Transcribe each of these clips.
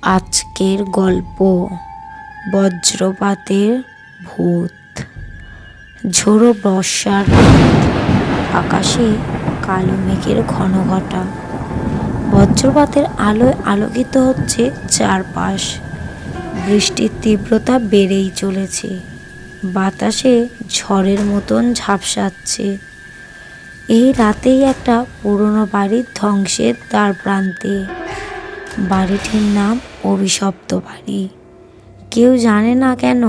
আজকের গল্প বজ্রপাতের ভূত। ঝোড়ো বর্ষার রাত, আকাশে কালো মেঘের ঘনঘটা। বজ্রপাতের আলোয় আলোকিত হচ্ছে চারপাশ। বৃষ্টির তীব্রতা বেড়েই চলেছে, বাতাসে ঝড়ের মতন ঝাপসাচ্ছে। এই রাতেই একটা পুরনো বাড়ির ধ্বংসের দ্বার প্রান্তে। বাড়িটির নাম অভিশপ্ত বাড়ি। কেউ জানে না কেন,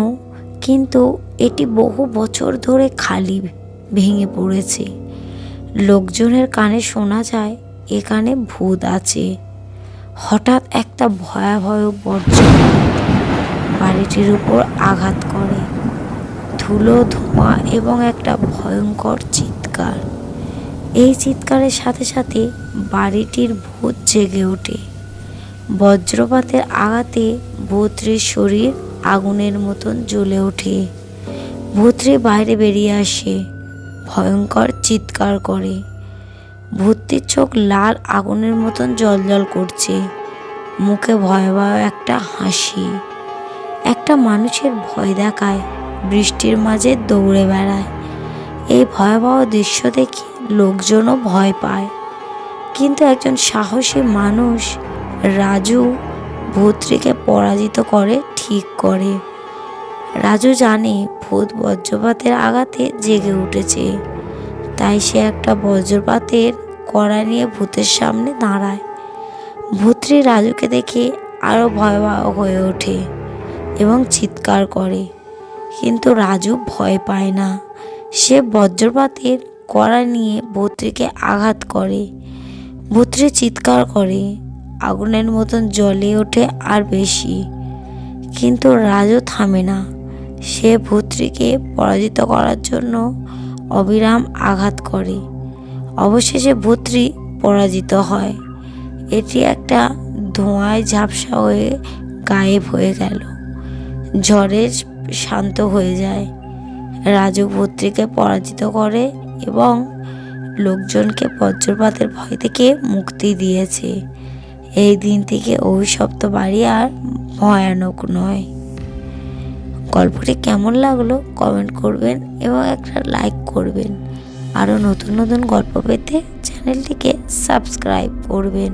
কিন্তু এটি বহু বছর ধরে খালি, ভেঙে পড়েছে। লোকজনের কানে শোনা যায় এখানে ভূত আছে। হঠাৎ একটা ভয়াবহ বজ্রপাত বাড়িটির উপর আঘাত করে। ধুলো, ধোঁয়া এবং একটা ভয়ঙ্কর চিৎকার। এই চিৎকারের সাথে সাথে বাড়িটির ভূত জেগে ওঠে। বজ্রপাতের আঘাতে ভূতটির শরীর আগুনের মতন জ্বলে ওঠে। ভূতটি বাইরে বেরিয়ে আসে, ভয়ঙ্কর চিৎকার করে। ভূতটির চোখ লাল আগুনের মতন জ্বলজ্বল করছে, মুখে ভয়াবহ একটা হাসি। একটা মানুষের ভয় দেখায়, বৃষ্টির মাঝে দৌড়ে বেড়ায়। এই ভয়াবহ দৃশ্য দেখে লোকজনও ভয় পায়, কিন্তু একজন সাহসী মানুষ, রাজু, ভূতটিকে পরাজিত করে ঠিক করে। রাজু জানে ভূত বজ্রপাতের আঘাতে জেগে উঠেছে, তাই সে একটা বজ্রপাতের কড়া নিয়ে ভূতের সামনে দাঁড়ায়। ভূতটি রাজুকে দেখে আরো ভয়াবহ হয়ে ওঠে এবং চিৎকার করে, কিন্তু রাজু ভয় পায় না। সে বজ্রপাতের কড়া নিয়ে ভূতটিকে আঘাত করে। ভূতটি চিৎকার করে, আগুনের মতন জ্বলে ওঠে আর বেশি, কিন্তু রাজু থামে না। সে ভূতটিকে পরাজিত করার জন্য অবিরাম আঘাত করে। অবশেষে ভূতটি পরাজিত হয়। এটি একটা ধোঁয়ায় ঝাপসা হয়ে গায়েব হয়ে গেল। ঝড়ে শান্ত হয়ে যায়। রাজু ভূতটিকে পরাজিত করে এবং লোকজনকে বজ্রপাতের ভয় থেকে মুক্তি দিয়েছে। এই দিন থেকে অভিশপ্ত বাড়ি আর ভয়ানক নয়। গল্পটি কেমন লাগলো কমেন্ট করবেন এবং একটা লাইক করবেন। আরও নতুন নতুন গল্প পেতে চ্যানেলটিকে সাবস্ক্রাইব করবেন।